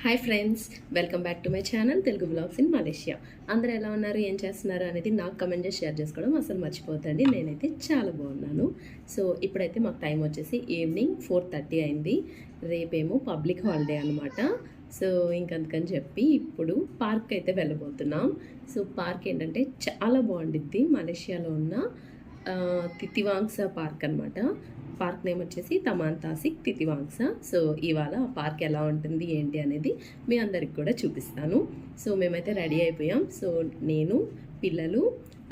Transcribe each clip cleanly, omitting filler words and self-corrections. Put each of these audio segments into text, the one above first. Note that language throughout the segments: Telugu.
Hi friends, welcome back to my channel Telugu blogs in Malaysia. అందరూ ఎలా ఉన్నారు, ఏం చేస్తున్నారు అనేది నాకు కమెంట్ చేసి షేర్ చేసుకోవడం అసలు మర్చిపోతండి. నేనైతే చాలా బాగున్నాను. సో ఇప్పుడైతే మాకు టైం వచ్చేసి ఈవినింగ్ 4:30 అయింది. రేపేమో పబ్లిక్ హాలిడే అనమాట. సో ఇంకందుకని చెప్పి ఇప్పుడు పార్క్ అయితే వెళ్ళబోతున్నాం. సో పార్క్ ఏంటంటే చాలా బాగుండిద్ది. మలేషియాలో ఉన్న తితివాంగ్సా పార్క్ అనమాట. పార్క్ నేమ్ వచ్చేసి తమాన్ తాసిక్ తితివాంగ్సా. సో ఇవాళ ఆ పార్క్ ఎలా ఉంటుంది ఏంటి అనేది మీ అందరికి కూడా చూపిస్తాను. సో మేమైతే రెడీ అయిపోయాం. సో నేను, పిల్లలు,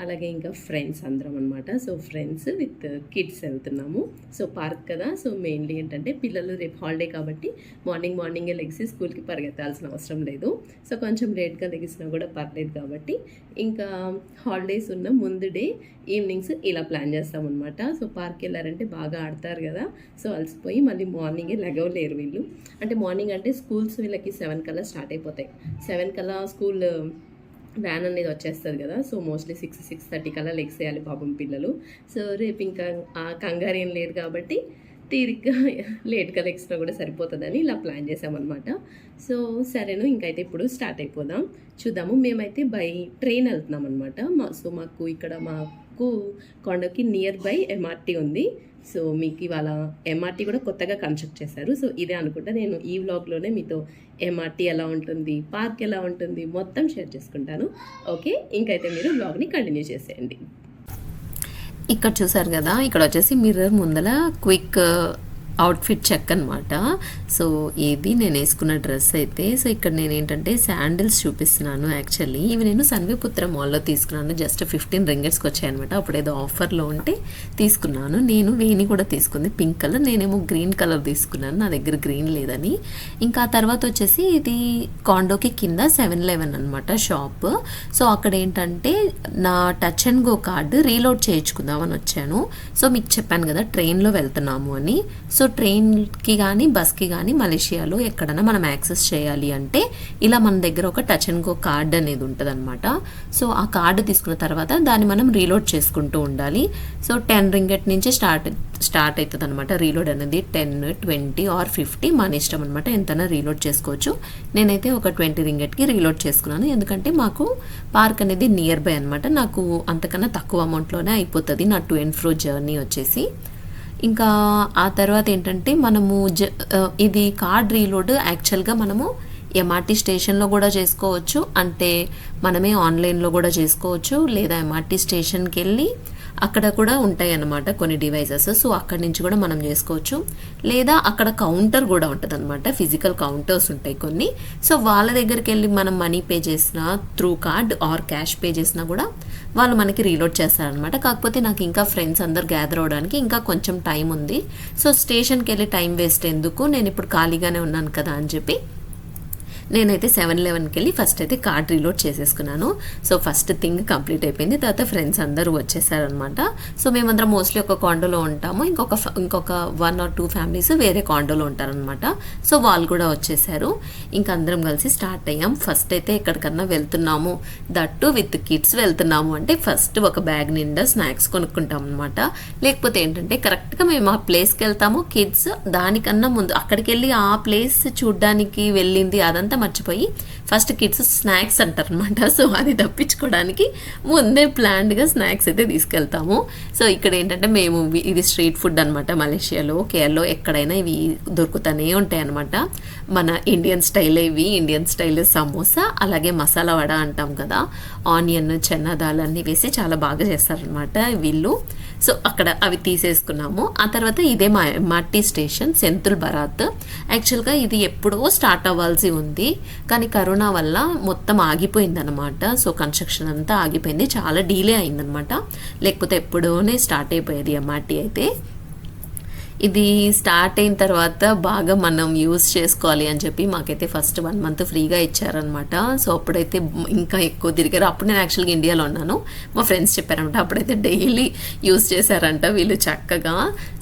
అలాగే ఇంకా ఫ్రెండ్స్ అందరం అనమాట. సో ఫ్రెండ్స్ విత్ కిడ్స్ వెళ్తున్నాము. సో పార్క్ కదా, సో మెయిన్లీ ఏంటంటే పిల్లలు రేపు హాలిడే కాబట్టి మార్నింగే లెగిసి స్కూల్కి పరిగెత్తాల్సిన అవసరం లేదు. సో కొంచెం లేట్గా లెగిసినా కూడా పర్లేదు కాబట్టి ఇంకా హాలిడేస్ ఉన్న ముందు డే ఈవినింగ్స్ ఇలా ప్లాన్ చేస్తామన్నమాట. సో పార్క్ వెళ్ళారంటే బాగా ఆడతారు కదా. సో అలసిపోయి మళ్ళీ మార్నింగే లెగవలేరు వీళ్ళు. అంటే మార్నింగ్ అంటే స్కూల్స్ వీళ్ళకి 7 కల్లా స్టార్ట్ అయిపోతాయి. 7 కల్లా స్కూల్ వ్యాన్ అనేది వచ్చేస్తుంది కదా. సో మోస్ట్లీ 6-6:30 కల్లా లెగ్సేయాలి పాపం పిల్లలు. సో రేపు ఇంకా ఆ కంగారు ఏం లేదు కాబట్టి తీరిగ్గా లేట్గా లెగ్స్లో కూడా సరిపోతుందని ఇలా ప్లాన్ చేసామన్నమాట. సో సరేను, ఇంకైతే ఇప్పుడు స్టార్ట్ అయిపోదాం. చూద్దాము. మేమైతే బై ట్రైన్ వెళ్తున్నాం అనమాట. సో మాకు ఇక్కడ మాకు కొండకి నియర్ బై ఎంఆర్టీ ఉంది. సో మీకు ఇవాళ ఎంఆర్టీ కూడా కొత్తగా కన్స్ట్రక్ట్ చేశారు. సో ఇదే అనుకుంటా నేను ఈ వ్లాగ్లోనే మీతో ఎంఆర్టీ ఎలా ఉంటుంది, పార్క్ ఎలా ఉంటుంది మొత్తం షేర్ చేసుకుంటాను. ఓకే, ఇంకైతే మీరు వ్లాగ్ని కంటిన్యూ చేసేయండి. ఇక్కడ చూసారు కదా, ఇక్కడ వచ్చేసి మిర్రర్ ముందల క్విక్ అవుట్ఫిట్ చెక్ అనమాట. సో ఇది నేను వేసుకున్న డ్రెస్ అయితే. సో ఇక్కడ నేను ఏంటంటే శాండిల్స్ చూపిస్తున్నాను. యాక్చువల్లీ ఇవి నేను సన్విపుత్ర మాల్లో తీసుకున్నాను. జస్ట్ 15 రింగెట్స్కి వచ్చాయనమాట. అప్పుడు ఏదో ఆఫర్లో ఉంటే తీసుకున్నాను. నేను వేణి కూడా తీసుకుంది పింక్ కలర్, నేనేమో గ్రీన్ కలర్ తీసుకున్నాను. నా దగ్గర గ్రీన్ లేదని. ఇంకా తర్వాత వచ్చేసి ఇది కాండోకి కింద 7-Eleven అనమాట షాప్. సో అక్కడ ఏంటంటే నా touch and go card reload చేయించుకుందామని వచ్చాను. సో మీకు చెప్పాను కదా ట్రైన్లో వెళ్తున్నాము అని. సో ట్రైన్కి కానీ బస్కి కానీ మలేషియాలో ఎక్కడైనా మనం యాక్సెస్ చేయాలి అంటే ఇలా మన దగ్గర ఒక టచ్ అండ్ గో కార్డ్ అనేది ఉంటుంది అనమాట. సో ఆ కార్డు తీసుకున్న తర్వాత దాన్ని మనం రీలోడ్ చేసుకుంటూ ఉండాలి. సో 10 రింగెట్ నుంచి స్టార్ట్ అవుతుంది అనమాట రీలోడ్ అనేది. 10, 20 ఆర్ 50 మన ఇష్టం అనమాట. ఎంతైనా రీలోడ్ చేసుకోవచ్చు. నేనైతే ఒక 20 రింగెట్కి రీలోడ్ చేసుకున్నాను. ఎందుకంటే మాకు పార్క్ అనేది నియర్ బై అనమాట. నాకు అంతకన్నా తక్కువ అమౌంట్లోనే అయిపోతుంది నా టు అండ్ ఫ్రో జర్నీ వచ్చేసి. ఇంకా ఆ తర్వాత ఏంటంటే మనము ఇది కార్డ్ రీలోడ్ యాక్చువల్గా మనము ఎంఆర్టీ స్టేషన్లో కూడా చేసుకోవచ్చు. అంటే మనమే ఆన్లైన్లో కూడా చేసుకోవచ్చు. లేదా ఎంఆర్టీ స్టేషన్కి వెళ్ళి అక్కడ కూడా ఉంటాయి అన్నమాట కొన్ని డివైజెస్. సో అక్కడి నుంచి కూడా మనం చేసుకోవచ్చు. లేదా అక్కడ కౌంటర్ కూడా ఉంటుంది అనమాట. ఫిజికల్ కౌంటర్స్ ఉంటాయి కొన్ని. సో వాళ్ళ దగ్గరికి వెళ్ళి మనం మనీ పే చేసినా through card or cash pay చేసినా కూడా వాళ్ళు మనకి రీలోడ్ చేస్తారనమాట. కాకపోతే నాకు ఇంకా ఫ్రెండ్స్ అందరు గ్యాదర్ అవడానికి ఇంకా కొంచెం టైం ఉంది. సో స్టేషన్కి వెళ్ళి టైం వేస్ట్ ఎందుకు, నేను ఇప్పుడు ఖాళీగానే ఉన్నాను కదా అని చెప్పి నేనైతే 7-Elevenకి వెళ్ళి ఫస్ట్ అయితే కార్డ్ రీలోడ్ చేసేసుకున్నాను. సో ఫస్ట్ థింగ్ కంప్లీట్ అయిపోయింది. తర్వాత ఫ్రెండ్స్ అందరూ వచ్చేసారనమాట. సో మేమందరం మోస్ట్లీ ఒక కాండోలో ఉంటాము. ఇంకొక 1 or 2 ఫ్యామిలీస్ వేరే కాండోలో ఉంటారనమాట. సో వాళ్ళు కూడా వచ్చేసారు. ఇంకా అందరం కలిసి స్టార్ట్ అయ్యాం. ఫస్ట్ అయితే ఎక్కడికన్నా వెళ్తున్నాము, దట్టు విత్ కిడ్స్ వెళ్తున్నాము అంటే ఫస్ట్ ఒక బ్యాగ్ నిండా స్నాక్స్ కొనుక్కుంటాం అనమాట. లేకపోతే ఏంటంటే కరెక్ట్గా మేము ఆ ప్లేస్కి వెళ్తాము. కిడ్స్ దానికన్నా ముందు అక్కడికి వెళ్ళి ఆ ప్లేస్ చూడ్డానికి వెళ్ళింది అదంతా మర్చిపోయి ఫస్ట్ కిడ్స్ స్నాక్స్ అంటారు అనమాట. సో అది తప్పించుకోవడానికి ముందే ప్లాన్డ్గా స్నాక్స్ అయితే తీసుకెళ్తాము. సో ఇక్కడ ఏంటంటే మేము ఇది స్ట్రీట్ ఫుడ్ అనమాట. మలేషియాలో కేరళలో ఎక్కడైనా ఇవి దొరుకుతూనే ఉంటాయి అనమాట. మన ఇండియన్ స్టైల్ ఇవి. ఇండియన్ స్టైల్ సమోసా, అలాగే మసాలా వడ అంటాం కదా, ఆనియన్, చెన్నా దాల్ అన్నీ వేసి చాలా బాగా చేస్తారనమాట వీళ్ళు. సో అక్కడ అవి తీసేసుకున్నాము. ఆ తర్వాత ఇదే మా ఎంఆర్టీ స్టేషన్ సెంతుల్ బరాత్. యాక్చువల్గా ఇది ఎప్పుడో స్టార్ట్ అవ్వాల్సి ఉంది, కానీ కరోనా వల్ల మొత్తం ఆగిపోయింది అనమాట. సో కన్స్ట్రక్షన్ అంతా ఆగిపోయింది, చాలా డీలే అయిందనమాట. లేకపోతే ఎప్పుడోనే స్టార్ట్ అయిపోయేది ఎంఆర్టీ అయితే. ఇది స్టార్ట్ అయిన తర్వాత బాగా మనం యూస్ చేసుకోవాలి అని చెప్పి మాకైతే ఫస్ట్ 1 month ఫ్రీగా ఇచ్చారనమాట. సో అప్పుడైతే ఇంకా ఎక్కువ తిరిగారు. అప్పుడు నేను యాక్చువల్గా ఇండియాలో ఉన్నాను. మా ఫ్రెండ్స్ చెప్పారంట అప్పుడైతే డైలీ యూస్ చేశారంట వీళ్ళు చక్కగా.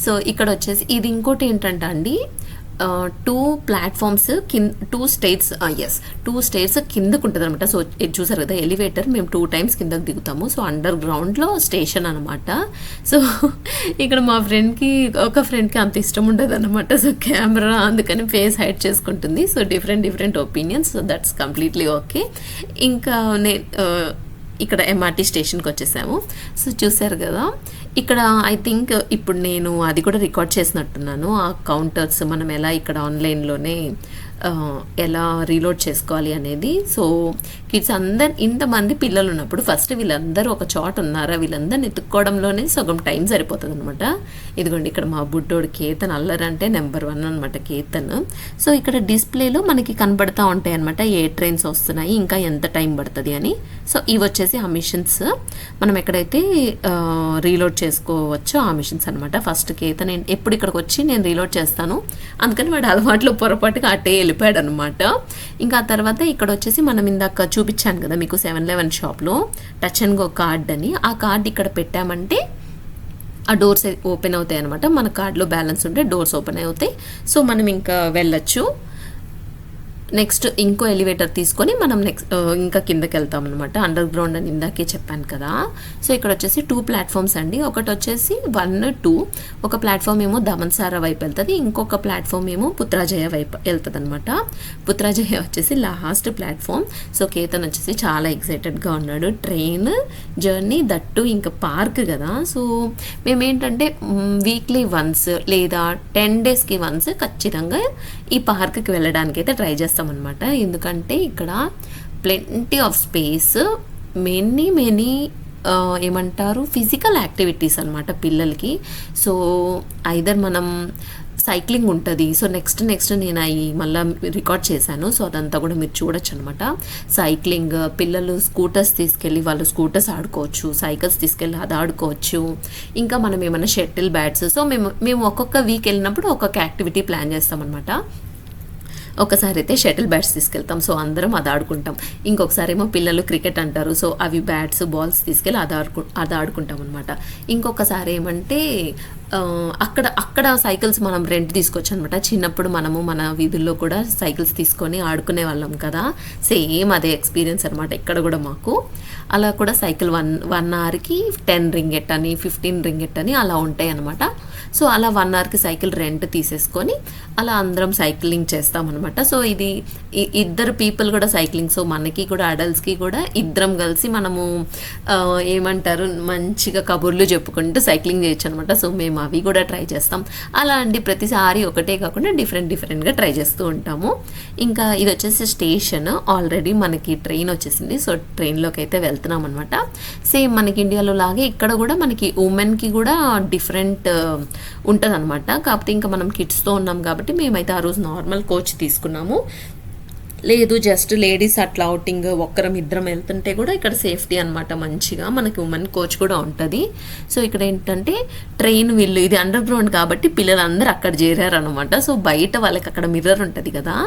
సో ఇక్కడ వచ్చేసి ఇది ఇంకోటి ఏంటంటే అండి, 2 ప్లాట్ఫామ్స్ టూ స్టేట్స్ కిందకు ఉంటుంది అనమాట. సో ఇది చూసారు కదా ఎలివేటర్, మేము 2 టైమ్స్ కిందకు దిగుతాము. సో అండర్ గ్రౌండ్లో స్టేషన్ అనమాట. సో ఇక్కడ మా ఒక ఫ్రెండ్కి అంత ఇష్టం ఉండదు అనమాట. సో కెమెరా అందుకని ఫేస్ హైడ్ చేసుకుంటుంది. So different opinions. So that's completely okay. ఇంకా ఇక్కడ ఎంఆర్టీ స్టేషన్కి వచ్చేసాము. సో చూసారు కదా ఇక్కడ ఐ థింక్ ఇప్పుడు నేను అది కూడా రికార్డ్ చేసినట్టున్నాను. ఆ కౌంటర్స్ మనం ఎలా ఇక్కడ ఆన్లైన్లోనే ఎలా రీలోడ్ చేసుకోవాలి అనేది. సో కిడ్స్ ఇంతమంది పిల్లలు ఉన్నప్పుడు ఫస్ట్ వీళ్ళందరూ ఒక చోట ఉన్నారా, వీళ్ళందరిని ఎత్తుక్కోవడంలోనే సగం టైం సరిపోతుంది అనమాట. ఇదిగోండి ఇక్కడ మా బుడ్డోడు కేతన్, అల్లరంటే నెంబర్ 1 అనమాట కేతన్. సో ఇక్కడ డిస్ప్లేలో మనకి కనబడతా ఉంటాయి అనమాట ఏ ట్రైన్స్ వస్తున్నాయి, ఇంకా ఎంత టైం పడుతుంది అని. సో ఇవి వచ్చేసి ఆ మిషన్స్, మనం ఎక్కడైతే రీలోడ్ చేసుకోవచ్చో ఆ మిషన్స్ అనమాట. ఫస్ట్ కేతన్ ఎప్పుడు ఇక్కడికి వచ్చి నేను రీలోడ్ చేస్తాను, అందుకని వాడు అలవాట్లో పొరపాటుగా అటే వెళ్ళిపోయాడు అనమాట. ఇంకా ఆ తర్వాత ఇక్కడ వచ్చేసి మనం ఇందాక చూపించాను కదా మీకు 7-Eleven షాప్లో టచ్ అండ్ గో కార్డ్ అని, ఆ కార్డ్ ఇక్కడ పెట్టామంటే ఆ డోర్స్ ఓపెన్ అవుతాయి అనమాట. మన కార్డులో బ్యాలెన్స్ ఉంటే డోర్స్ ఓపెన్ అవుతాయి. సో మనం ఇంకా వెళ్ళొచ్చు. నెక్స్ట్ ఇంకో ఎలివేటర్ తీసుకొని మనం ఇంకా కిందకి వెళ్తాం అనమాట. అండర్ గ్రౌండ్ అని ఇందాకే చెప్పాను కదా. సో ఇక్కడ వచ్చేసి 2 ప్లాట్ఫామ్స్ అండి. ఒకటి వచ్చేసి 1, 2. ఒక ప్లాట్ఫామ్ ఏమో దమన్సారా వైపు వెళ్తుంది, ఇంకొక ప్లాట్ఫామ్ ఏమో పుత్రాజయ వైపు వెళ్తుంది అనమాట. పుత్రాజయ వచ్చేసి లాస్ట్ ప్లాట్ఫామ్. సో కేతన్ వచ్చేసి చాలా ఎక్సైటెడ్గా ఉన్నాడు. ట్రైన్ జర్నీ దట్టు ఇంకా పార్క్ కదా. సో మేమేంటంటే వీక్లీ వన్స్ లేదా 10 డేస్కి వన్స్ ఖచ్చితంగా ఈ పార్క్కి వెళ్ళడానికి అయితే ట్రై చేస్తాం అనమాట. ఎందుకంటే ఇక్కడ ప్లెంటీ ఆఫ్ స్పేస్, మెనీ ఏమంటారు ఫిజికల్ యాక్టివిటీస్ అనమాట పిల్లలకి. సో ఐదర్ మనం సైక్లింగ్ ఉంటుంది. సో నెక్స్ట్ నేను అవి మళ్ళీ రికార్డ్ చేశాను. సో అదంతా కూడా మీరు చూడొచ్చు అనమాట. సైక్లింగ్, పిల్లలు స్కూటర్స్ తీసుకెళ్ళి వాళ్ళు స్కూటర్స్ ఆడుకోవచ్చు, సైకిల్స్ తీసుకెళ్ళి అది ఆడుకోవచ్చు. ఇంకా మనం ఏమైనా షటిల్ బ్యాట్స్. సో మేము ఒక్కొక్క వీక్ వెళ్ళినప్పుడు ఒక్కొక్క యాక్టివిటీ ప్లాన్ చేస్తామన్నమాట. ఒకసారి అయితే షటిల్ బ్యాట్స్ తీసుకెళ్తాం, సో అందరం అది ఆడుకుంటాం. ఇంకొకసారి ఏమో పిల్లలు క్రికెట్ అంటారు, సో అవి బ్యాట్స్ బాల్స్ తీసుకెళ్ళి అది ఆడుకుంటాం అనమాట. ఇంకొకసారి ఏమంటే అక్కడ సైకిల్స్ మనం రెంట్ తీసుకోవచ్చు అనమాట. చిన్నప్పుడు మనము మన వీధుల్లో కూడా సైకిల్స్ తీసుకొని ఆడుకునే వాళ్ళం కదా. సేమ్ అదే ఎక్స్పీరియన్స్ అనమాట ఇక్కడ కూడా మాకు. అలా కూడా సైకిల్ 1 అవర్కి 10 రింగెట్ అని 15 రింగెట్ అని అలా ఉంటాయి అనమాట. సో అలా 1 అవర్కి సైకిల్ రెంట్ తీసేసుకొని అలా అందరం సైక్లింగ్ చేస్తామన్నమాట. సో ఇది ఇద్దరు పీపుల్ కూడా సైక్లింగ్. సో మనకి కూడా అడల్ట్స్కి కూడా ఇద్దరం కలిసి మనము ఏమంటారు మంచిగా కబుర్లు చెప్పుకుంటూ సైక్లింగ్ చేయొచ్చు అనమాట. సో మేము అవి కూడా ట్రై చేస్తాం. అలా అండి ప్రతిసారి ఒకటే కాకుండా డిఫరెంట్గా ట్రై చేస్తూ ఉంటాము. ఇంకా ఇది వచ్చేసి స్టేషన్. ఆల్రెడీ మనకి ట్రైన్ వచ్చేసింది. సో ట్రైన్లోకి అయితే వెళ్తున్నాం అనమాట. సేమ్ మనకి ఇండియాలో లాగే ఇక్కడ కూడా మనకి ఉమెన్కి కూడా డిఫరెంట్ ఉంటుంది అనమాట. కాకపోతే ఇంకా మనం కిడ్స్తో ఉన్నాం కాబట్టి మేమైతే ఆ రోజు నార్మల్ కోచ్ తీసుకున్నాము. లేదు జస్ట్ లేడీస్ అట్లా అవుటింగ్ ఇద్దరం వెళ్తుంటే కూడా ఇక్కడ సేఫ్టీ అనమాట. మంచిగా మనకి ఉమెన్ కోచ్ కూడా ఉంటుంది. సో ఇక్కడ ఏంటంటే ట్రైన్ వీళ్ళు ఇది అండర్ గ్రౌండ్ కాబట్టి పిల్లలందరూ అక్కడ చేరారనమాట. సో బయట వాళ్ళకి అక్కడ మిర్రర్ ఉంటుంది కదా,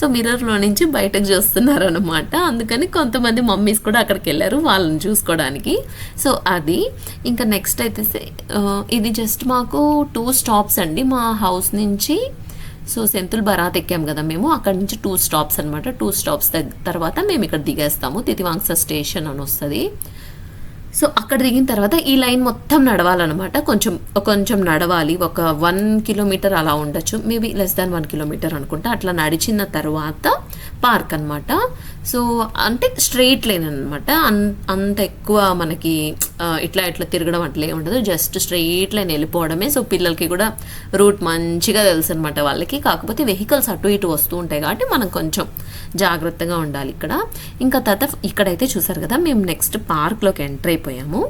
సో మిర్రర్లో నుంచి బయటకు చూస్తున్నారనమాట. అందుకని కొంతమంది మమ్మీస్ కూడా అక్కడికి వెళ్ళారు వాళ్ళని చూసుకోవడానికి. సో అది ఇంకా నెక్స్ట్ అయితే ఇది జస్ట్ మాకు 2 స్టాప్స్ అండి మా హౌస్ నుంచి. సో సెంతుల్ బరాత్ ఎక్కాం కదా మేము, అక్కడ నుంచి 2 స్టాప్స్ అనమాట. 2 స్టాప్స్ తర్వాత మేము ఇక్కడ దిగేస్తాము. తితివాంగ్స స్టేషన్ అని వస్తుంది. సో అక్కడ దిగిన తర్వాత ఈ లైన్ మొత్తం నడవాలన్నమాట. కొంచెం నడవాలి, ఒక 1 కిలోమీటర్ అలా ఉండొచ్చు, మేబీ లెస్ దాన్ 1 కిలోమీటర్ అనుకుంటా. అట్లా నడిచిన తర్వాత పార్క్ అనమాట. సో అంటే స్ట్రెయిట్ లైన్ అనమాట. అంత ఎక్కువ మనకి ఇట్లా తిరగడం అట్లే ఉండదు, జస్ట్ స్ట్రెయిట్ లైన్ వెళ్ళిపోవడమే. సో పిల్లలకి కూడా రూట్ మంచిగా తెలుసు అనమాట వాళ్ళకి. కాకపోతే వెహికల్స్ అటు ఇటు వస్తూ ఉంటాయి కాబట్టి మనం కొంచెం జాగ్రత్తగా ఉండాలి ఇక్కడ. ఇంకా తర్వాత ఇక్కడైతే చూసారు కదా మేము నెక్స్ట్ పార్క్లోకి ఎంటర్ అయిపోయాము.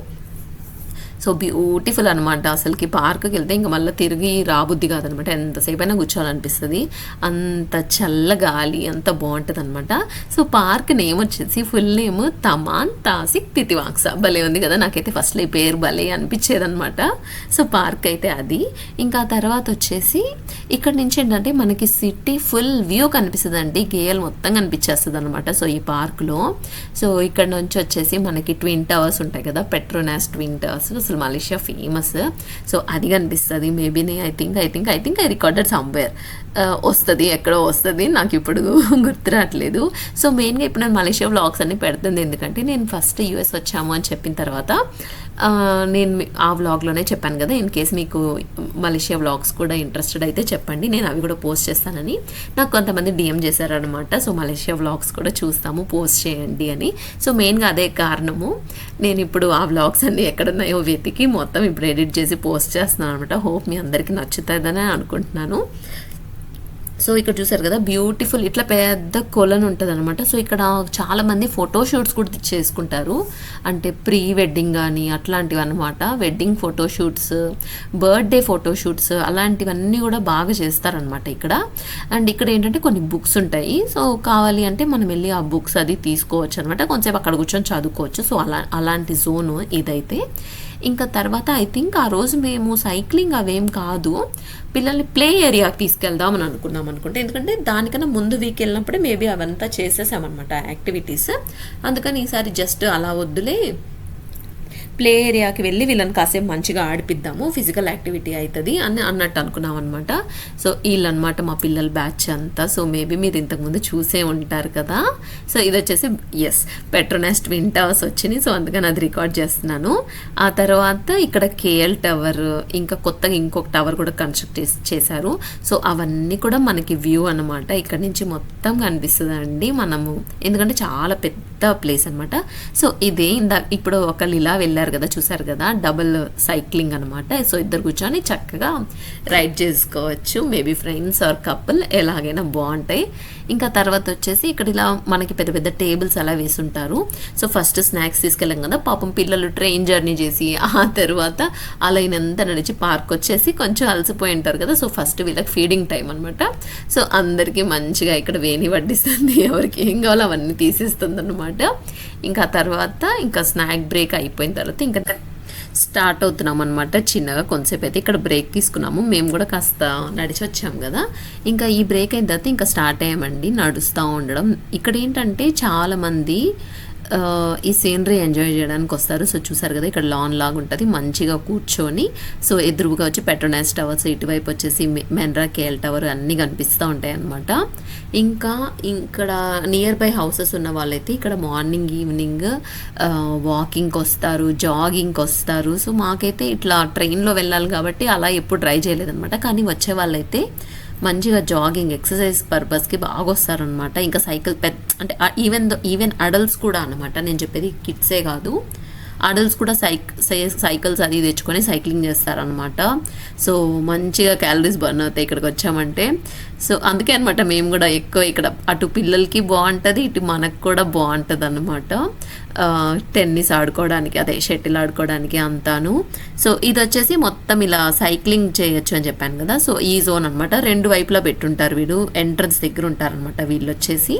సో బ్యూటిఫుల్ అనమాట. అసలుకి పార్క్కి వెళ్తే ఇంకా మళ్ళీ తిరిగి రాబుద్ది కాదనమాట. ఎంతసేపు అయినా కూర్చోవాలనిపిస్తుంది, అంత చల్ల గాలి, అంత బాగుంటుంది అనమాట. సో పార్క్ నేమ్ వచ్చేసి ఫుల్ నేమ్ తమాన్ తాసిక్ తితివాంగ్స. భలే ఉంది కదా, నాకైతే ఫస్ట్లో ఈ పేరు భలే అనిపించేది అనమాట. సో పార్క్ అయితే అది. ఇంకా తర్వాత వచ్చేసి ఇక్కడ నుంచి ఏంటంటే మనకి సిటీ ఫుల్ వ్యూ కనిపిస్తుంది అండి, గేయల్ మొత్తం కనిపించేస్తుంది అనమాట. సో ఈ పార్క్లో సో ఇక్కడ నుంచి వచ్చేసి మనకి ట్విన్ టవర్స్ ఉంటాయి కదా, పెట్రోనాస్ ట్విన్ టవర్స్. అసలు మలేషియా ఫేమస్. సో అది కనిపిస్తుంది maybe. I think I recorded somewhere. వస్తుంది, ఎక్కడో వస్తుంది, నాకు ఇప్పుడు గుర్తు రావట్లేదు. సో మెయిన్గా ఇప్పుడు నేను మలేషియా వ్లాగ్స్ అన్ని పెడుతుంది ఎందుకంటే నేను ఫస్ట్ యూఎస్ వచ్చాము అని చెప్పిన తర్వాత నేను ఆ వ్లాగ్లోనే చెప్పాను కదా, ఇన్ కేస్ మీకు మలేషియా వ్లాగ్స్ కూడా ఇంట్రెస్టెడ్ అయితే చెప్పండి, నేను అవి కూడా పోస్ట్ చేస్తానని. నాకు కొంతమంది డిఎం చేశారనమాట. సో మలేషియా వ్లాగ్స్ కూడా చూస్తాము, పోస్ట్ చేయండి అని. సో మెయిన్గా అదే కారణము. నేను ఇప్పుడు ఆ వ్లాగ్స్ అన్ని ఎక్కడున్నాయో వెతికి మొత్తం ఇప్పుడు ఎడిట్ చేసి పోస్ట్ చేస్తున్నాను అనమాట. హోప్ మీ అందరికీ నచ్చుతుందని అనుకుంటున్నాను. సో ఇక్కడ చూసారు కదా, బ్యూటిఫుల్ ఇట్లా పెద్ద కొలను ఉంటుంది అనమాట. సో ఇక్కడ చాలామంది ఫోటోషూట్స్ కూడా చేసుకుంటారు, అంటే ప్రీ వెడ్డింగ్ కానీ అట్లాంటివి అనమాట. వెడ్డింగ్ ఫోటోషూట్స్, బర్త్డే ఫోటోషూట్స్ అలాంటివన్నీ కూడా బాగా చేస్తారనమాట ఇక్కడ. అండ్ ఇక్కడ ఏంటంటే కొన్ని బుక్స్ ఉంటాయి. సో కావాలి అంటే మనం వెళ్ళి ఆ బుక్స్ అది తీసుకోవచ్చు అనమాట. కొంచెంసేపు అక్కడ కూర్చొని చదువుకోవచ్చు. సో అలాంటి జోను ఇదైతే. ఇంకా తర్వాత ఐ థింక్ ఆ రోజు మేము సైక్లింగ్ అవేం కాదు, పిల్లల్ని ప్లే ఏరియాకి తీసుకెళ్దామని అనుకుంటే, ఎందుకంటే దానికన్నా ముందు వీక్ వెళ్ళినప్పుడే మేబీ అవంతా చేసేసామన్నమాట యాక్టివిటీస్. అందుకని ఈసారి జస్ట్ అలా వద్దులే, ప్లే ఏరియాకి వెళ్ళి వీళ్ళని కాసేపు మంచిగా ఆడిపిద్దాము, ఫిజికల్ యాక్టివిటీ అవుతుంది అని అన్నట్టు అనుకున్నాం అనమాట. సో వీళ్ళనమాట మా పిల్లల బ్యాచ్ అంతా. సో మేబీ మీరు ఇంతకుముందు చూసే ఉంటారు కదా. సో ఇది వచ్చేసి పెట్రోనాస్ ట్విన్ టవర్స్ వచ్చినాయి. సో అందుకని అది రికార్డ్ చేస్తున్నాను. ఆ తర్వాత ఇక్కడ కేఎల్ టవర్, ఇంకా కొత్తగా ఇంకొక టవర్ కూడా కన్స్ట్రక్ట్ చేశారు. సో అవన్నీ కూడా మనకి వ్యూ అనమాట. ఇక్కడ నుంచి మొత్తం కనిపిస్తుందండి మనము, ఎందుకంటే చాలా పెద్ద ప్లేస్ అనమాట. సో ఇదే ఇప్పుడు ఒకళ్ళు ఇలా వెళ్ళారు కదా, చూసారు కదా, డబుల్ సైక్లింగ్ అనమాట. సో ఇద్దరు కూర్చొని చక్కగా రైడ్ చేసుకోవచ్చు, మేబీ ఫ్రెండ్స్ ఆర్ కపుల్, ఎలాగైనా బాగుంటాయి. ఇంకా తర్వాత వచ్చేసి ఇక్కడ ఇలా మనకి పెద్ద పెద్ద టేబుల్స్ అలా వేసుంటారు. సో ఫస్ట్ స్నాక్స్ తీసుకెళ్ళాం కదా, పాపం పిల్లలు ట్రైన్ జర్నీ చేసి ఆ తర్వాత అలాగైనంత నడిచి పార్క్ వచ్చేసి కొంచెం అలసిపోయి ఉంటారు కదా. సో ఫస్ట్ వీళ్ళకి ఫీడింగ్ టైం అనమాట. సో అందరికీ మంచిగా ఇక్కడ వేణి వడ్డిస్తుంది, ఎవరికి ఏం కావాలో అవన్నీ తీసేస్తుంది అనమాట. ఇంకా తర్వాత ఇంకా స్నాక్ బ్రేక్ అయిపోయిన తర్వాత ఇంకా స్టార్ట్ అవుతున్నాం అనమాట. చిన్నగా కొంతసేపు అయితే ఇక్కడ బ్రేక్ తీసుకున్నాము, మేము కూడా కాస్త నడిచి వచ్చాము కదా. ఇంకా ఈ బ్రేక్ అయిన తర్వాత ఇంకా స్టార్ట్ అయ్యామండి నడుస్తూ ఉండడం. ఇక్కడ ఏంటంటే చాలామంది ఈ సీనరీ ఎంజాయ్ చేయడానికి వస్తారు. సో చూసారు కదా, ఇక్కడ లాన్ లాగా ఉంటుంది, మంచిగా కూర్చొని. సో ఎదురుగా వచ్చి పెట్రోనాస్ టవర్స్, ఇటువైపు వచ్చేసి మెన్రా కేఎల్ టవర్ అన్నీ కనిపిస్తూ ఉంటాయి అన్నమాట. ఇంకా ఇక్కడ నియర్ బై హౌసెస్ ఉన్న వాళ్ళైతే ఇక్కడ మార్నింగ్ ఈవినింగ్ వాకింగ్కి వస్తారు, జాగింగ్కి వస్తారు. సో మాకైతే ఇట్లా ట్రైన్లో వెళ్ళాలి కాబట్టి అలా ఎప్పుడు ట్రై చేయలేదన్నమాట. కానీ వచ్చే వాళ్ళైతే మంచిగా జాగింగ్ ఎక్సర్సైజ్ పర్పస్కి బాగా వస్తారనమాట. ఇంకా సైకిల్ అంటే ఈవెన్ అడల్ట్స్ కూడా అనమాట, నేను చెప్పేది కిడ్సే కాదు, అడల్ట్స్ కూడా సైకిల్స్ అది తెచ్చుకొని సైక్లింగ్ చేస్తారనమాట. సో మంచిగా క్యాలరీస్ బర్న్ అవుతాయి ఇక్కడికి వచ్చామంటే. సో అందుకే అనమాట మేము కూడా ఎక్కువ ఇక్కడ అటు పిల్లలకి బాగుంటుంది, ఇటు మనకు కూడా బాగుంటుంది అనమాట. టెన్నిస్ ఆడుకోవడానికి, అదే షటిల్ ఆడుకోవడానికి అంతాను. సో ఇది వచ్చేసి మొత్తం ఇలా సైక్లింగ్ చేయొచ్చు అని చెప్పాను కదా. సో ఈ జోన్ అనమాట, రెండు వైపులా పెట్టుంటారు వీడు, ఎంట్రన్స్ దగ్గర ఉంటారనమాట వీళ్ళు వచ్చేసి.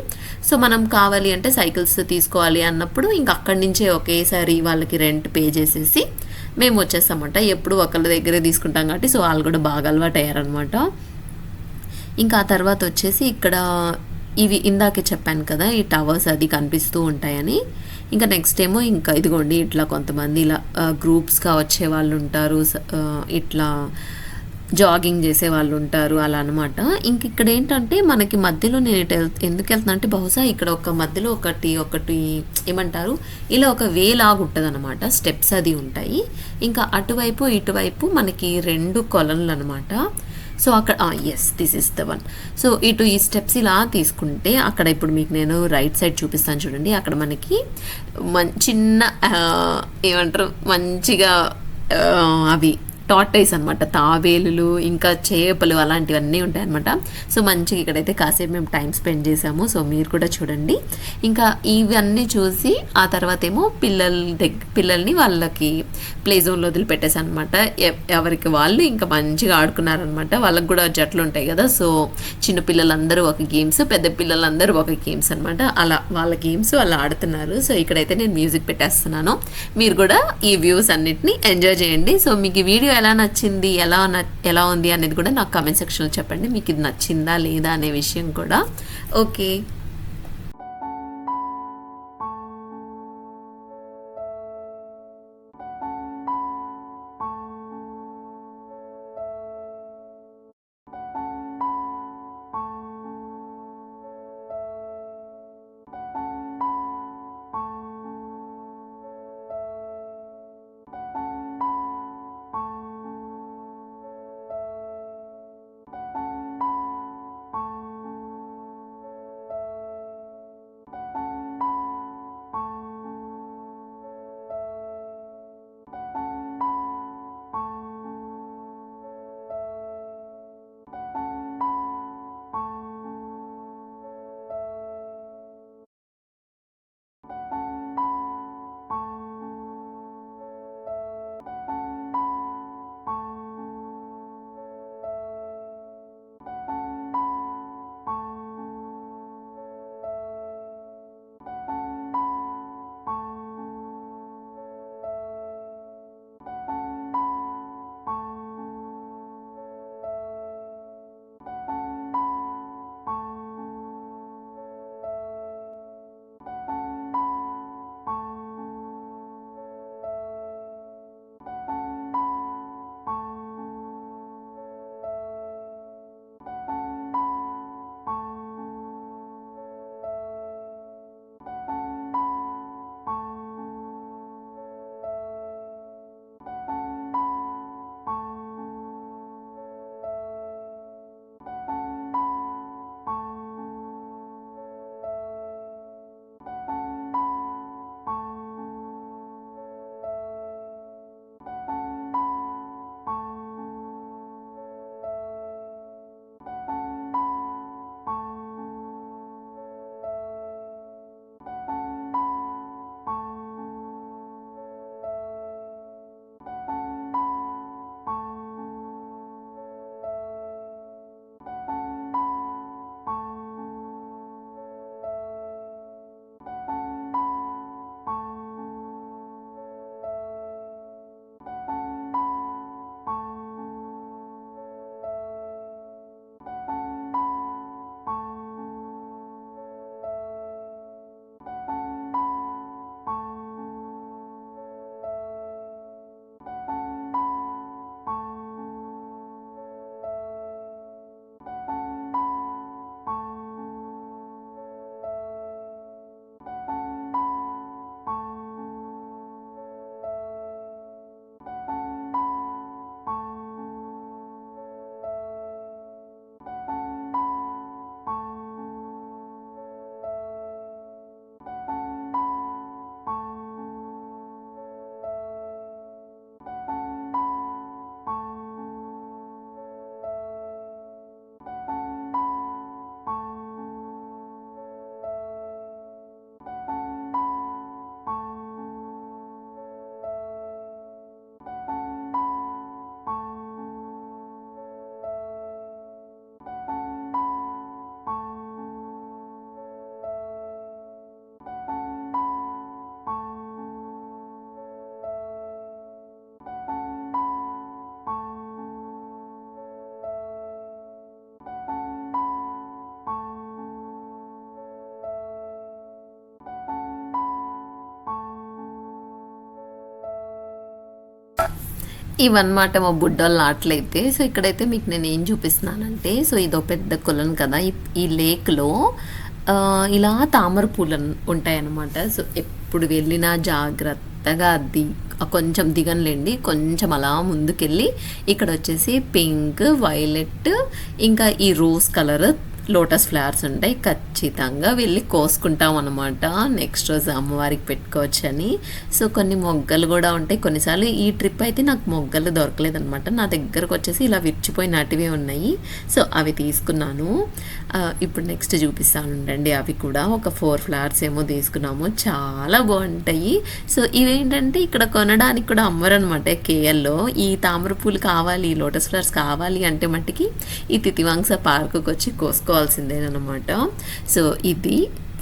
సో మనం కావాలి అంటే సైకిల్స్ తీసుకోవాలి అన్నప్పుడు ఇంకా అక్కడి నుంచే ఒకేసారి వాళ్ళకి రెంట్ పే చేసేసి మేము వచ్చేస్తామన్నమాట. ఎప్పుడు ఒకళ్ళ దగ్గరే తీసుకుంటాం కాబట్టి సో వాళ్ళు కూడా బాగా అలవాటు అయ్యారనమాట. ఇంకా ఆ తర్వాత వచ్చేసి ఇక్కడ ఇవి ఇందాకే చెప్పాను కదా, ఈ టవర్స్ అది కనిపిస్తూ ఉంటాయని. ఇంకా నెక్స్ట్ ఏమో ఇంకా ఇదిగోండి ఇట్లా కొంతమంది ఇలా గ్రూప్స్గా వచ్చే వాళ్ళు ఉంటారు, ఇట్లా జాగింగ్ చేసే వాళ్ళు ఉంటారు, అలా అనమాట. ఇంక ఇక్కడ ఏంటంటే మనకి మధ్యలో నేను ఎందుకు వెళ్తున్నా అంటే బహుశా ఇక్కడ ఒక మధ్యలో ఒకటి ఏమంటారు, ఇలా ఒక వే లాగా ఉంటుంది అనమాట, స్టెప్స్ అది ఉంటాయి. ఇంకా అటువైపు ఇటువైపు మనకి రెండు కొలన్లు అనమాట. సో అక్కడ this is the one. So ఇటు ఈ స్టెప్స్ ఇలా తీసుకుంటే అక్కడ ఇప్పుడు మీకు నేను రైట్ సైడ్ చూపిస్తాను చూడండి. అక్కడ మనకి చిన్న ఏమంటారు మంచిగా అవి టార్టైస్ అనమాట, తాబేలులు ఇంకా చేపలు అలాంటివన్నీ ఉంటాయన్నమాట. సో మంచిగా ఇక్కడైతే కాసేపు మేము టైం స్పెండ్ చేసాము. సో మీరు కూడా చూడండి. ఇంకా ఇవన్నీ చూసి ఆ తర్వాత ఏమో పిల్లల్ని వాళ్ళకి ప్లే జోన్లో వదిలిపెట్టేసాను అనమాట. ఎవరికి వాళ్ళు ఇంకా మంచిగా ఆడుకున్నారనమాట. వాళ్ళకి కూడా జట్లు ఉంటాయి కదా. సో చిన్న పిల్లలందరూ ఒక గేమ్స్, పెద్ద పిల్లలందరూ ఒక గేమ్స్ అనమాట. అలా వాళ్ళ గేమ్స్ వాళ్ళు ఆడుతున్నారు. సో ఇక్కడైతే నేను మ్యూజిక్ పెట్టేస్తున్నాను. మీరు కూడా ఈ వ్యూస్ అన్నిటిని ఎంజాయ్ చేయండి. సో మీకు ఈ వీడియో ఎలా నచ్చింది, ఎలా ఉంది అనేది కూడా నాకు కామెంట్ సెక్షన్లో చెప్పండి. మీకు ఇది నచ్చిందా లేదా అనే విషయం కూడా. ఓకే. ఇవన్నమాట మా బుడ్డోళ్ళ ఆటలైతే. సో ఇక్కడైతే మీకు నేను ఏం చూపిస్తున్నానంటే, సో ఇదో పెద్ద కొలను కదా, ఈ లేక్లో ఇలా తామర పూలు ఉంటాయన్నమాట. సో ఎప్పుడు వెళ్ళినా జాగ్రత్తగా కొంచెం దిగనులేండి, కొంచెం అలా ముందుకెళ్ళి ఇక్కడ వచ్చేసి పింక్, వైలెట్, ఇంకా ఈ రోజ్ కలర్ లోటస్ ఫ్లవర్స్ ఉంటాయి. ఖచ్చితంగా వెళ్ళి కోసుకుంటాం అనమాట, నెక్స్ట్ రోజు అమ్మవారికి పెట్టుకోవచ్చని. సో కొన్ని మొగ్గలు కూడా ఉంటాయి. కొన్నిసార్లు ఈ ట్రిప్ అయితే నాకు మొగ్గలు దొరకలేదనమాట, నా దగ్గరకు వచ్చేసి ఇలా విడిచిపోయినటివి ఉన్నాయి. సో అవి తీసుకున్నాను. ఇప్పుడు నెక్స్ట్ చూపిస్తాను ఉండండి. అవి కూడా ఒక 4 ఫ్లవర్స్ ఏమో తీసుకున్నాము, చాలా బాగుంటాయి. సో ఇవేంటంటే ఇక్కడ కొనడానికి కూడా అమ్మరనమాట కేఎల్లో. ఈ తామర పూలు కావాలి, లోటస్ ఫ్లవర్స్ కావాలి అంటే మట్టికి ఈ తితివాంస పార్కుకి వచ్చి కోసుకోవాల్సిందేనమాట. సో ఇది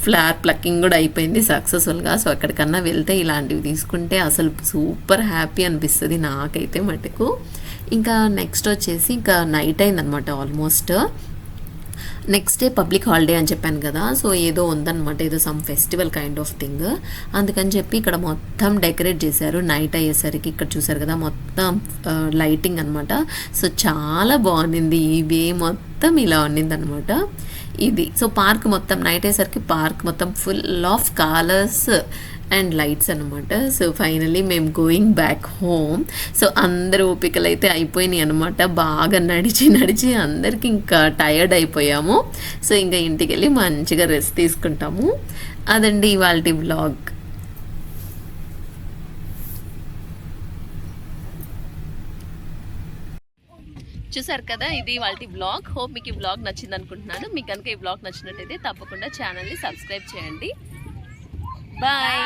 ఫ్లవర్ ప్లక్కింగ్ కూడా అయిపోయింది సక్సెస్ఫుల్గా. సో ఎక్కడికన్నా వెళ్తే ఇలాంటివి తీసుకుంటే అసలు సూపర్ హ్యాపీ అనిపిస్తుంది నాకైతే మటుకు. ఇంకా నెక్స్ట్ వచ్చేసి ఇంకా నైట్ అయిందనమాట almost. Next day public holiday అని చెప్పాను కదా, సో ఏదో ఉందన్నమాట, ఏదో some festival kind of thing. అందుకని చెప్పి ఇక్కడ మొత్తం డెకరేట్ చేశారు. నైట్ అయ్యేసరికి ఇక్కడ చూసారు కదా మొత్తం లైటింగ్ అనమాట. సో చాలా బాగుంది, ఈ వే మొత్తం ఇలా ఉన్నిందనమాట ఇది. సో పార్క్ మొత్తం నైట్ అయ్యేసరికి పార్క్ మొత్తం full of colours and lights అనమాట. సో ఫైనలీ మేము గోయింగ్ బ్యాక్ హోమ్. సో అందరు ఓపికలు అయితే అయిపోయినాయి అనమాట, బాగా నడిచి అందరికి ఇంకా టయర్డ్ అయిపోయాము. సో ఇంకా ఇంటికి వెళ్ళి మంచిగా రెస్ట్ తీసుకుంటాము. అదండి ఇవాల్టి వ్లాగ్. చూసారు కదా, ఇది వాళ్ళ బ్లాగ్. హోప్ మీకు ఈ బ్లాగ్ నచ్చింది అనుకుంటున్నాను. మీకు కనుక ఈ బ్లాగ్ నచ్చినట్టయితే తప్పకుండా ఛానల్ని సబ్స్క్రైబ్ చేయండి. బాయ్.